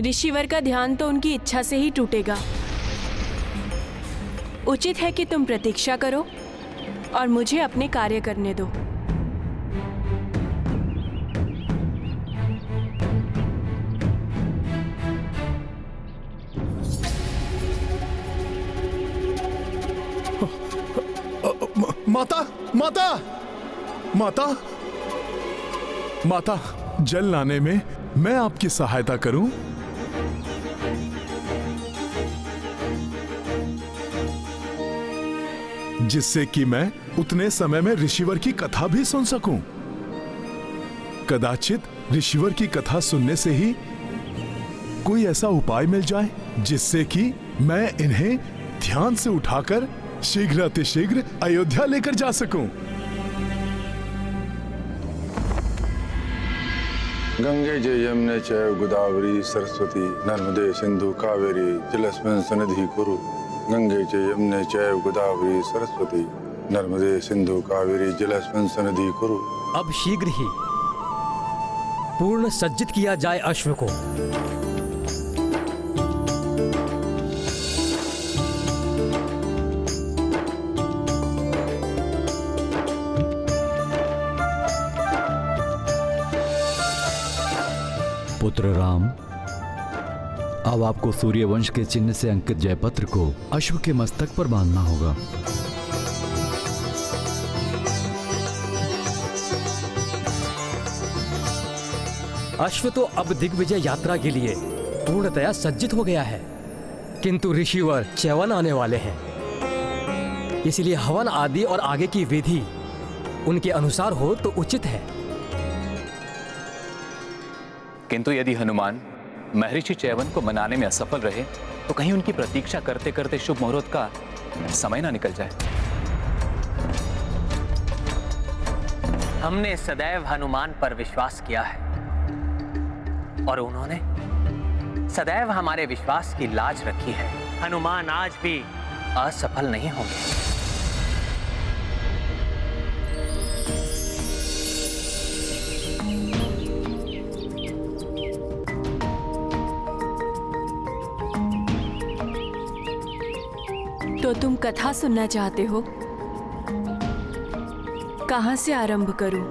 ऋषिवर का ध्यान तो उनकी इच्छा से ही टूटेगा। उचित है कि तुम प्रतीक्षा करो और मुझे अपने कार्य करने दो। माता, माता, माता, माता, जल लाने में मैं आपकी सहायता करूं? जिससे कि मैं उतने समय में ऋषिवर की कथा भी सुन सकूं। कदाचित ऋषिवर की कथा सुनने से ही कोई ऐसा उपाय मिल जाए जिससे कि मैं इन्हें ध्यान से उठाकर शीघ्र अतिशीघ्र अयोध्या लेकर जा सकूं। गंगे च यमुने चैव गोदावरी सरस्वती नर्मदे सिंधु कावेरी जलेस्मिन् सन्निधिं कुरु। गंगे च यमुने चैव गोदावरी सरस्वती नर्मदे सिंधु कावेरी जलेस्मिन् सन्निधिं कुरु। अब शीघ्र ही पूर्ण सज्जित किया जाए अश्व को। पुत्र राम, अब आपको सूर्यवंश के चिन्ह से अंकित जयपत्र को अश्व के मस्तक पर बांधना होगा। अश्व तो अब दिग्विजय यात्रा के लिए पूर्णतया सज्जित हो गया है, किंतु ऋषिवर च्यवन आने वाले हैं, इसलिए हवन आदि और आगे की विधि उनके अनुसार हो तो उचित है। किंतु यदि हनुमान महर्षि च्यवन को मनाने में असफल रहे तो कहीं उनकी प्रतीक्षा करते करते शुभ मुहूर्त का समय ना निकल जाए। हमने सदैव हनुमान पर विश्वास किया है और उन्होंने सदैव हमारे विश्वास की लाज रखी है। हनुमान आज भी असफल नहीं होंगे। तो तुम कथा सुनना चाहते हो? कहां से आरंभ करूं?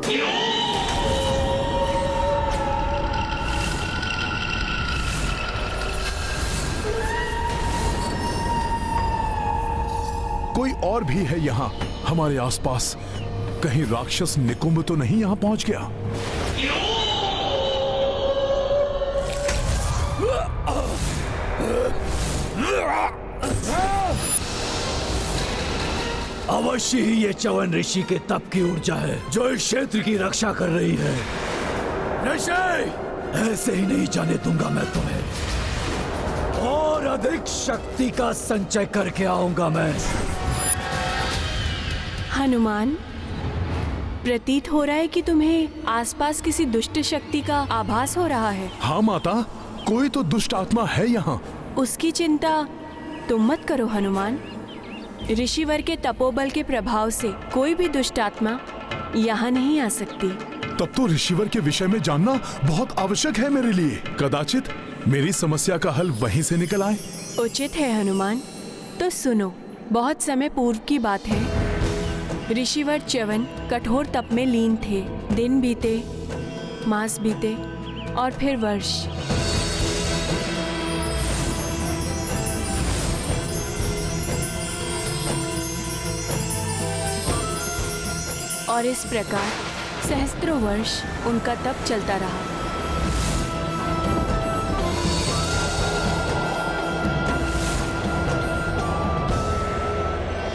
कोई और भी है यहाँ हमारे आसपास? कहीं राक्षस निकुंभ तो नहीं यहाँ पहुंच गया? अवश्य ही ये च्यवन ऋषि के तप की ऊर्जा है जो इस क्षेत्र की रक्षा कर रही है। ऋषि, ऐसे ही नहीं जाने दूंगा मैं तुम्हें, और अधिक शक्ति का संचय करके आऊंगा मैं। हनुमान, प्रतीत हो रहा है कि तुम्हें आसपास किसी दुष्ट शक्ति का आभास हो रहा है। हाँ माता, कोई तो दुष्ट आत्मा है यहाँ। उसकी चिंता तुम मत करो हनुमान। ऋषिवर के तपोबल के प्रभाव से कोई भी दुष्ट आत्मा यहाँ नहीं आ सकती। तब तो ऋषिवर के विषय में जानना बहुत आवश्यक है मेरे लिए। कदाचित मेरी समस्या का हल वहीं से निकल आए। उचित है हनुमान। तो सुनो, बहुत समय पूर्व की बात है। ऋषिवर च्यवन कठोर तप में लीन थे। दिन बीते, मास बीते और फिर वर्ष। और इस प्रकार सहस्त्रों वर्ष उनका तप चलता रहा।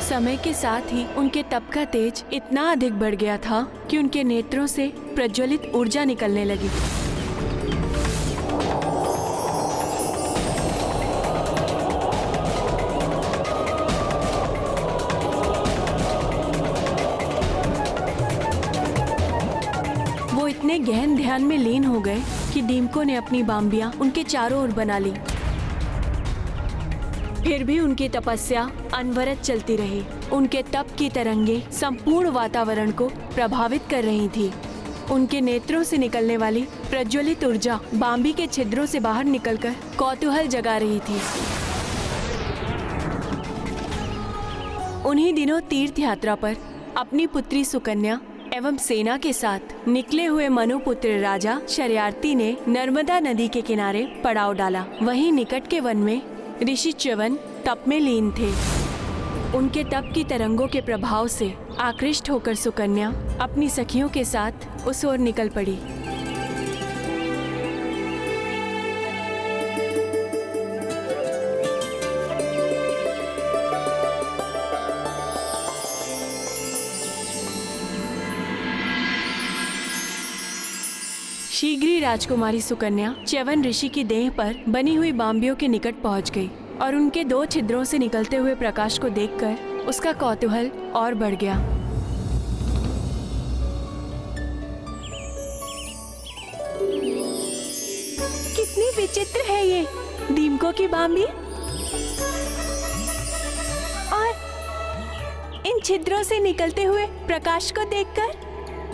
समय के साथ ही उनके तप का तेज इतना अधिक बढ़ गया था कि उनके नेत्रों से प्रज्वलित ऊर्जा निकलने लगी। वो इतने गहन ध्यान में लीन हो गए कि दीमकों ने अपनी बांबियां उनके चारों ओर बना ली। फिर भी उनकी तपस्या अनवरत चलती रही। उनके तप की तरंगे संपूर्ण वातावरण को प्रभावित कर रही थी। उनके नेत्रों से निकलने वाली प्रज्वलित ऊर्जा बाम्बी के छिद्रों से बाहर निकलकर कौतूहल जगा रही थी। उन्हीं दिनों तीर्थ यात्रा पर अपनी पुत्री सुकन्या एवं सेना के साथ निकले हुए मनुपुत्र राजा शर्यार्थी ने नर्मदा नदी के किनारे पड़ाव डाला। वहीं निकट के वन में ऋषि च्यवन तप में लीन थे। उनके तप की तरंगों के प्रभाव से आकृष्ट होकर सुकन्या अपनी सखियों के साथ उस ओर निकल पड़ी। शीघ्र ही राजकुमारी सुकन्या च्यवन ऋषि की देह पर बनी हुई बाम्बियों के निकट पहुंच गई और उनके 2 छिद्रों से निकलते हुए प्रकाश को देखकर उसका कौतूहल और बढ़ गया। कितनी विचित्र है ये दीमकों की बाम्बी, और इन छिद्रों से निकलते हुए प्रकाश को देखकर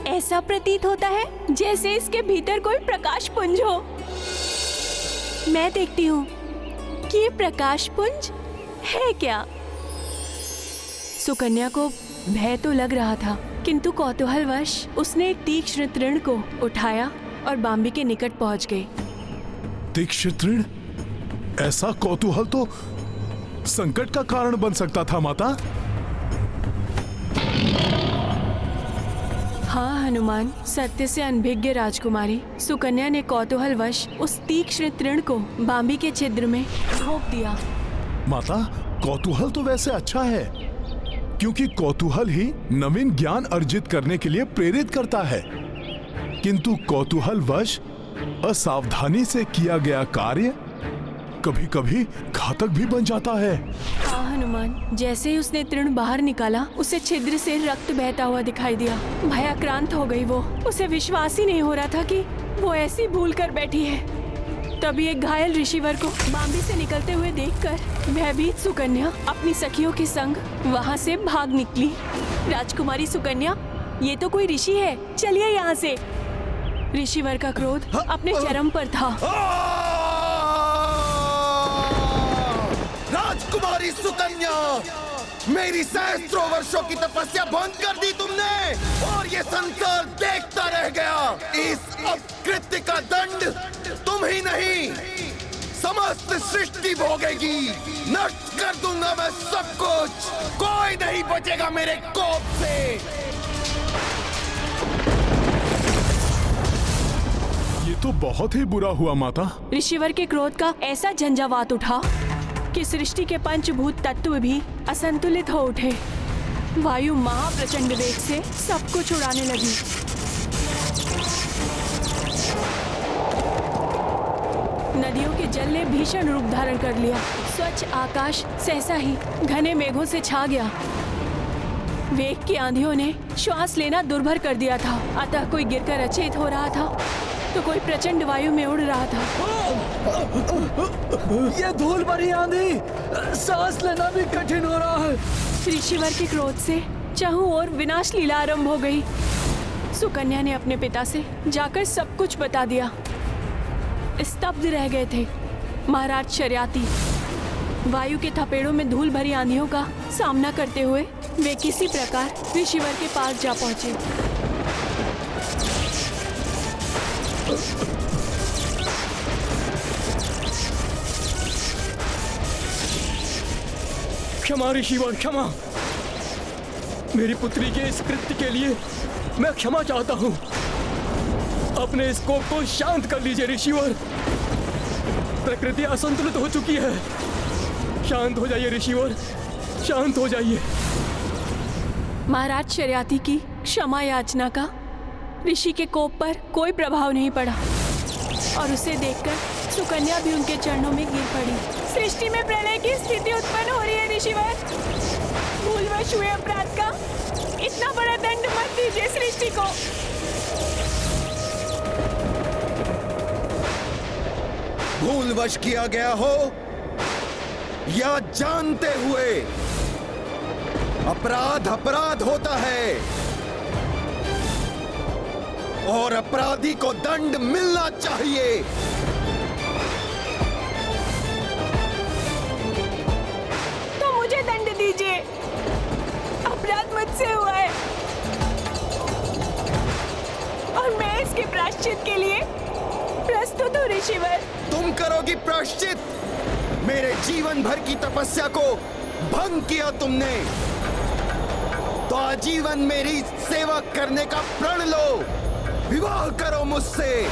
ऐसा प्रतीत होता है जैसे इसके भीतर कोई प्रकाश पुंज हो। मैं देखती हूँ कि ये प्रकाश पुंज है क्या। सुकन्या को भय तो लग रहा था, किंतु कौतूहलवश उसने एक तीक्ष्ण तृण को उठाया और बाम्बी के निकट पहुंच गई। तीक्ष्ण तृण? ऐसा कौतूहल तो संकट का कारण बन सकता था माता। हाँ हनुमान, सत्य से अनभिज्ञ राजकुमारी सुकन्या ने कौतूहलवश उस तीक्ष्ण तृण को बाम्बी के छिद्र में ठोक दिया। माता, कौतूहल तो वैसे अच्छा है, क्योंकि कौतूहल ही नवीन ज्ञान अर्जित करने के लिए प्रेरित करता है। किंतु कौतूहलवश असावधानी से किया गया कार्य कभी कभी घातक भी बन जाता है। हाँ हनुमान, जैसे ही उसने तृण बाहर निकाला उसे छिद्र से रक्त बहता हुआ दिखाई दिया। भयाक्रांत हो गई वो। उसे विश्वास ही नहीं हो रहा था कि वो ऐसी भूल कर बैठी है। तभी एक घायल ऋषिवर को बाम्बी से निकलते हुए देखकर भयभीत सुकन्या अपनी सखियों के संग वहाँ से भाग निकली। राजकुमारी सुकन्या, ये तो कोई ऋषि है, चलिए यहाँ से। ऋषिवर का क्रोध अपने चरम पर था। राजकुमारी सुकन्या, मेरी सहस्त्रों वर्षों की तपस्या भंग कर दी तुमने, और ये संसार देखता रह गया। इस अपकृत्य का दंड तुम ही नहीं, समस्त सृष्टि भोगेगी। नष्ट कर दूंगा मैं सब कुछ, कोई नहीं बचेगा मेरे कोप से। ये तो बहुत ही बुरा हुआ माता। ऋषिवर के क्रोध का ऐसा झंझावात उठा कि सृष्टि के पंचभूत तत्व भी असंतुलित हो उठे। वायु महाप्रचंड वेग से सब कुछ उड़ाने लगी। नदियों के जल ने भीषण रूप धारण कर लिया। स्वच्छ आकाश सहसा ही घने मेघों से छा गया। वेग की आंधियों ने श्वास लेना दुर्भर कर दिया था। अतः कोई गिरकर अचेत हो रहा था तो कोई प्रचंड वायु में उड़ रहा था। ये धूल भरी आंधी, सांस लेना भी कठिन हो रहा है। ऋषिवर के क्रोध से चारों ओर विनाश लीला आरंभ हो गई। सुकन्या ने अपने पिता से जाकर सब कुछ बता दिया। स्तब्ध रह गए थे महाराज शर्याती। वायु के थपेड़ों में धूल भरी आंधियों का सामना करते हुए वे किसी प्रकार ऋषिवर के पास जा पहुंचे। क्षमा ऋषिवर, क्षमा। मेरी पुत्री के इस कृत्य के लिए मैं क्षमा चाहता हूँ। अपने इस कोप को शांत कर लीजिए ऋषिवर। प्रकृति असंतुलित हो चुकी है। शांत हो जाइए ऋषिवर, शांत हो जाइए। महाराज शर्याती की क्षमा याचना का ऋषि के कोप पर कोई प्रभाव नहीं पड़ा और उसे देखकर सुकन्या भी उनके चरणों में गिर पड़ी। सृष्टि में प्रलय की स्थिति उत्पन्न हो रही है ऋषिवर। भूलवश हुए अपराध का इतना बड़ा दंड मत दीजिए सृष्टि को। भूलवश किया गया हो या जानते हुए, अपराध अपराध होता है और अपराधी को दंड मिलना चाहिए। तो मुझे दंड दीजिए, अपराध मुझसे हुआ है और मैं इसके प्रायश्चित के लिए प्रस्तुत हूँ ऋषिवर। तुम करोगी प्रायश्चित? मेरे जीवन भर की तपस्या को भंग किया तुमने, तो आजीवन मेरी सेवा करने का प्रण लो, विवाह करो मुझसे।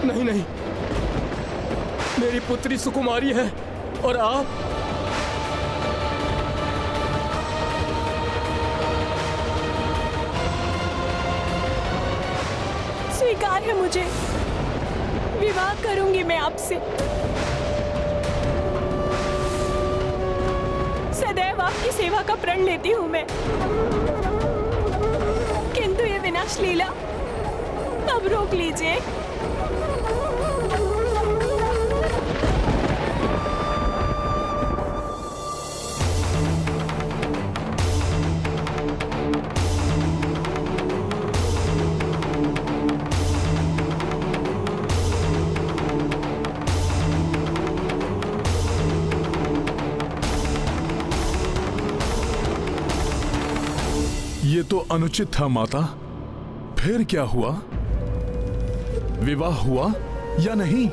नहीं नहीं, मेरी पुत्री सुकुमारी है और आप स्वीकार है मुझे, विवाह करूंगी मैं आपसे। सदैव आपकी सेवा का प्रण लेती हूं मैं, किंतु ये विनाश लीला अब रोक लीजिए। ये तो अनुचित था माता। फिर क्या हुआ? विवाह हुआ या नहीं?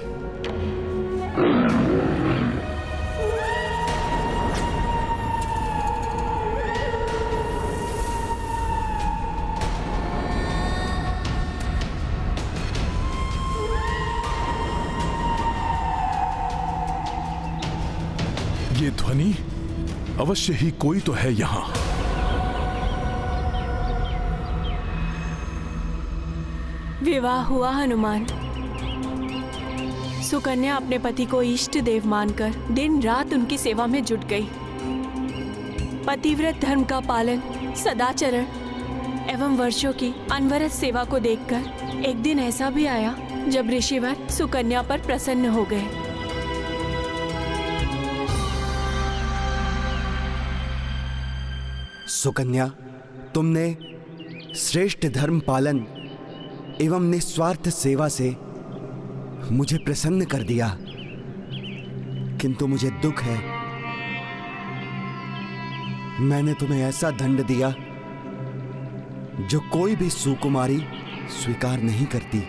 ये ध्वनि अवश्य ही कोई तो है यहां। विवाह हुआ हनुमान। सुकन्या अपने पति को इष्ट देव मानकर दिन रात उनकी सेवा में जुट गई। पतिव्रत धर्म का पालन, सदाचरण एवं वर्षों की अनवरत सेवा को देखकर एक दिन ऐसा भी आया जब ऋषिवर सुकन्या पर प्रसन्न हो गए। सुकन्या, तुमने श्रेष्ठ धर्म पालन एवं निस्वार्थ सेवा से मुझे प्रसन्न कर दिया, किंतु मुझे दुख है, मैंने तुम्हें ऐसा दंड दिया जो कोई भी सुकुमारी स्वीकार नहीं करती।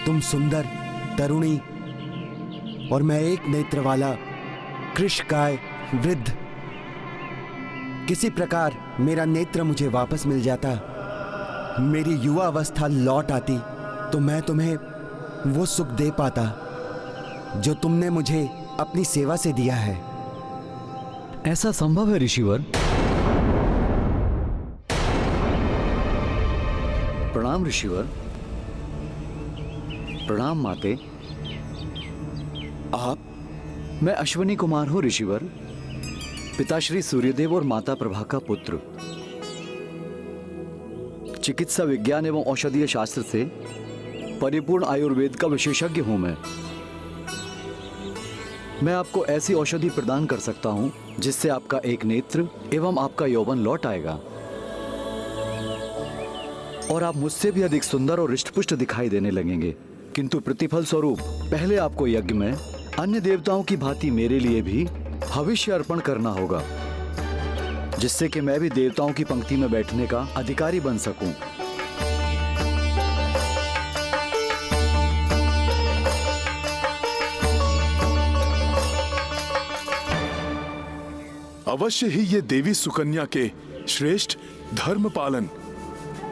तुम सुंदर, तरुणी और मैं एक नेत्र वाला कृशकाय वृद्ध। किसी प्रकार मेरा नेत्र मुझे वापस मिल जाता, मेरी युवा अवस्था लौट आती, तो मैं तुम्हें वो सुख दे पाता जो तुमने मुझे अपनी सेवा से दिया है। ऐसा संभव है ऋषिवर? प्रणाम ऋषिवर। प्रणाम माते। आप? मैं अश्वनी कुमार हूं ऋषिवर, पिताश्री सूर्यदेव और माता प्रभा का पुत्र। चिकित्सा विज्ञान एवं औषधीय शास्त्र से परिपूर्ण आयुर्वेद का विशेषज्ञ हूं मैं आपको ऐसी औषधि प्रदान कर सकता हूं जिससे आपका एक नेत्र एवं आपका यौवन लौट आएगा और आप मुझसे भी अधिक सुंदर और हृष्टपुष्ट दिखाई देने लगेंगे। किंतु प्रतिफल स्वरूप पहले आपको यज्ञ में अन्य देवताओं की भांति मेरे लिए भी हविष्य अर्पण करना होगा, जिससे कि मैं भी देवताओं की पंक्ति में बैठने का अधिकारी बन सकूं। अवश्य ही ये देवी सुकन्या के श्रेष्ठ धर्म पालन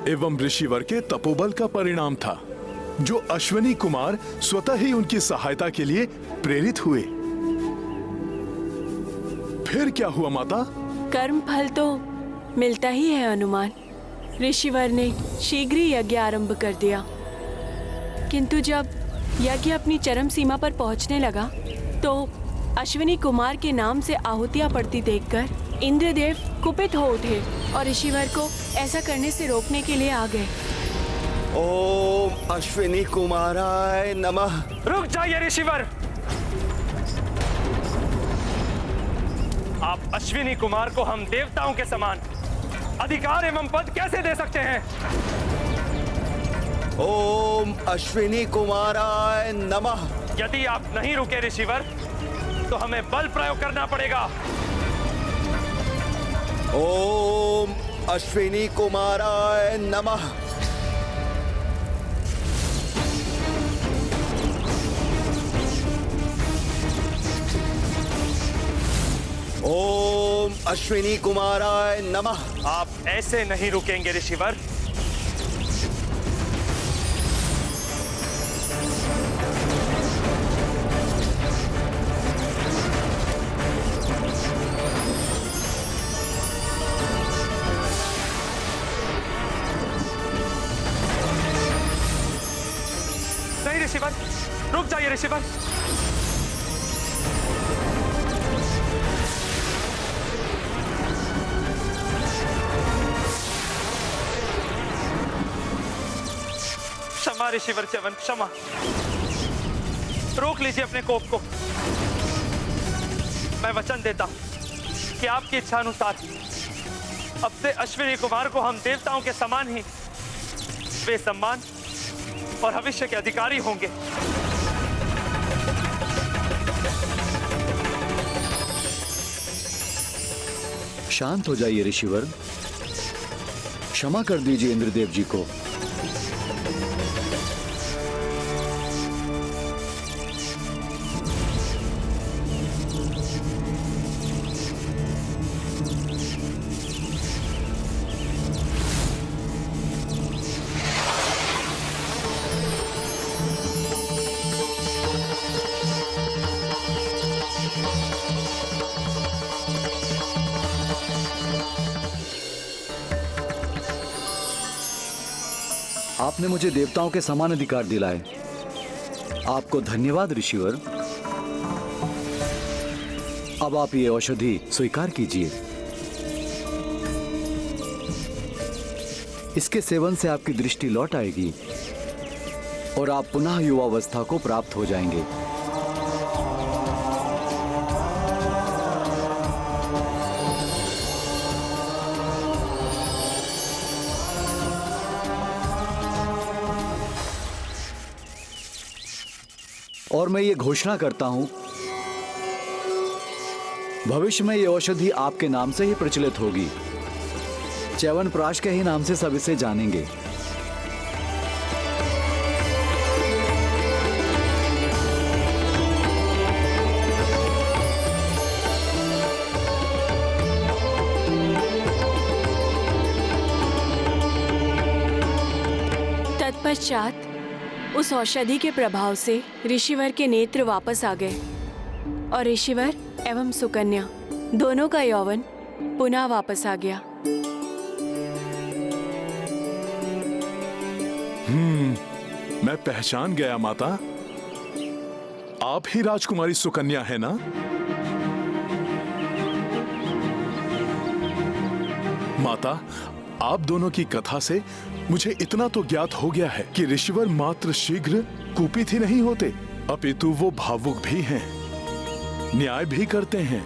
एवं ऋषिवर के तपोबल का परिणाम था, जो अश्वनी कुमार स्वतः ही उनकी सहायता के लिए प्रेरित हुए। फिर क्या हुआ माता? कर्म फल तो मिलता ही है हनुमान। ऋषिवर ने शीघ्र ही यज्ञ आरंभ कर दिया, किंतु जब यज्ञ अपनी चरम सीमा पर पहुंचने लगा तो अश्विनी कुमार के नाम से आहुतियां पड़ती देखकर इंद्रदेव कुपित हो उठे और ऋषिवर को ऐसा करने से रोकने के लिए आ गए। ओम अश्विनी कुमाराय नमः। रुक जाइए ऋषिवर। आप अश्विनी कुमार को हम देवताओं के समान अधिकार एवं पद कैसे दे सकते हैं? ओम अश्विनी कुमाराय नमः। यदि आप नहीं रुके ऋषिवर, तो हमें बल प्रयोग करना पड़ेगा। ओम अश्विनी कुमाराय नमः। ओम अश्विनी कुमाराय नमः। आप ऐसे नहीं रुकेंगे ऋषिवर। नहीं ऋषिवर, रुक जाइए ऋषिवर। क्षमा ऋषिवर च्यवन, क्षमा। रोक लीजिए अपने कोप को। मैं वचन देता हूं कि आपकी इच्छा अनुसार अब से अश्विनी कुमार को हम देवताओं के समान ही वे सम्मान और भविष्य के अधिकारी होंगे। शांत हो जाइए ऋषिवर, क्षमा कर दीजिए इंद्रदेव जी को। आपने मुझे देवताओं के समान अधिकार दिलाए, आपको धन्यवाद ऋषिवर। अब आप ये औषधि स्वीकार कीजिए। इसके सेवन से आपकी दृष्टि लौट आएगी और आप पुनः युवावस्था को प्राप्त हो जाएंगे। और मैं ये घोषणा करता हूं, भविष्य में ये औषधि आपके नाम से ही प्रचलित होगी। च्यवनप्राश के ही नाम से सब इसे जानेंगे। तत्पश्चात उस औषधि के प्रभाव से ऋषिवर के नेत्र वापस आ गए और ऋषिवर एवं सुकन्या दोनों का यौवन पुनः वापस आ गया। मैं पहचान गया माता, आप ही राजकुमारी सुकन्या है ना? माता, आप दोनों की कथा से मुझे इतना तो ज्ञात हो गया है कि ऋषिवर मात्र शीघ्र कुपित ही नहीं होते, अपितु वो भावुक भी हैं, न्याय भी करते हैं।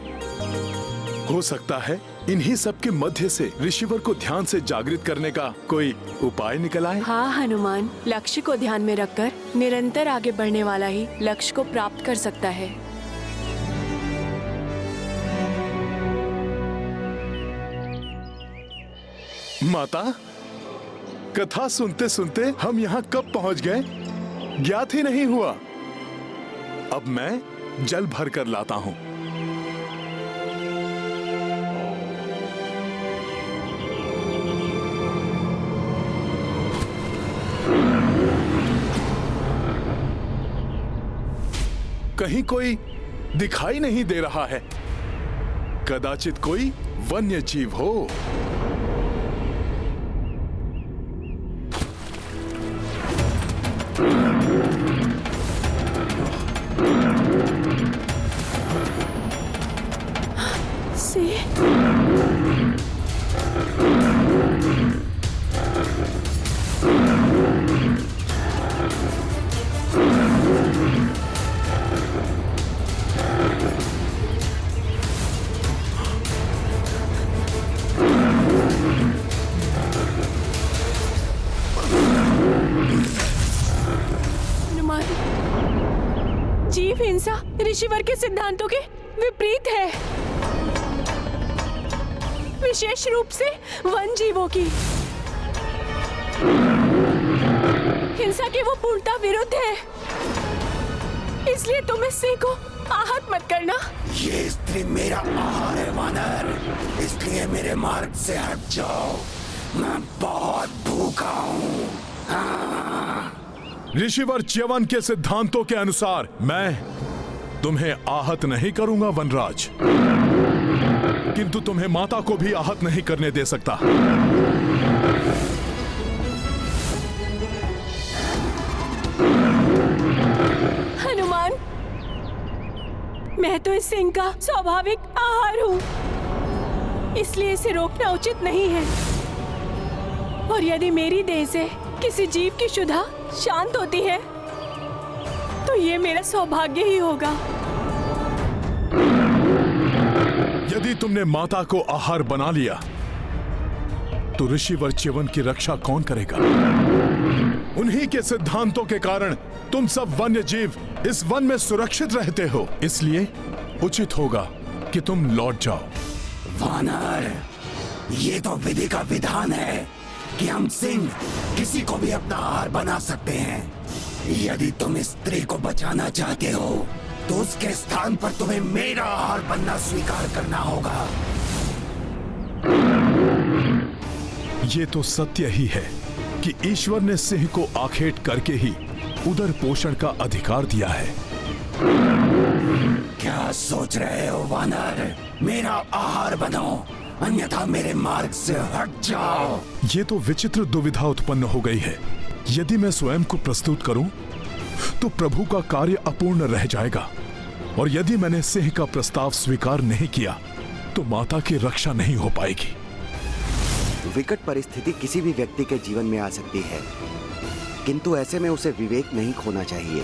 हो सकता है इन्हीं सब के मध्य से ऋषिवर को ध्यान से जागृत करने का कोई उपाय निकल आए। हाँ हनुमान, लक्ष्य को ध्यान में रखकर निरंतर आगे बढ़ने वाला ही लक्ष्य को प्राप्त कर सकता है। माता, कथा सुनते सुनते हम यहाँ कब पहुँच गए ज्ञात ही नहीं हुआ। अब मैं जल भर कर लाता हूँ। कहीं कोई दिखाई नहीं दे रहा है, कदाचित कोई वन्य जीव हो। हिंसा ऋषिवर के सिद्धांतों के विपरीत है, विशेष रूप से वन जीवों की हिंसा के वो पूर्णतः विरुद्ध है। इसलिए तुम इस सिंह को आहत मत करना। ये स्त्री मेरा आहार है वानर, इसलिए मेरे मार्ग से हट जाओ, मैं बहुत भूखा हूँ। ऋषिवर च्यवन के सिद्धांतों के अनुसार मैं तुम्हें आहत नहीं करूंगा वनराज, किंतु तुम्हें माता को भी आहत नहीं करने दे सकता। हनुमान, मैं तो इस सिंह का स्वाभाविक आहार हूँ, इसलिए इसे रोकना उचित नहीं है। और यदि मेरी देह से किसी जीव की क्षुधा शांत होती है तो ये मेरा सौभाग्य ही होगा। यदि तुमने माता को आहार बना लिया तो ऋषिवर च्यवन की रक्षा कौन करेगा? उन्हीं के सिद्धांतों के कारण तुम सब वन्य जीव इस वन में सुरक्षित रहते हो, इसलिए उचित होगा कि तुम लौट जाओ। वानर, ये तो विधि का विधान है कि हम सिंह किसी को भी अपना आहार बना सकते हैं। यदि तुम इस स्त्री को बचाना चाहते हो तो उसके स्थान पर तुम्हें मेरा आहार बनना स्वीकार करना होगा। ये तो सत्य ही है कि ईश्वर ने सिंह को आखेट करके ही उदर पोषण का अधिकार दिया है। क्या सोच रहे हो वानर? मेरा आहार बनो, अन्यथा मेरे मार्ग से हट जाओ। ये तो विचित्र दुविधा उत्पन्न हो गई है। यदि मैं स्वयं को प्रस्तुत करूं तो प्रभु का कार्य अपूर्ण रह जाएगा, और यदि मैंने सिंह का प्रस्ताव स्वीकार नहीं किया तो माता की रक्षा नहीं हो पाएगी। विकट परिस्थिति किसी भी व्यक्ति के जीवन में आ सकती है, किंतु ऐसे में उसे विवेक नहीं खोना चाहिए।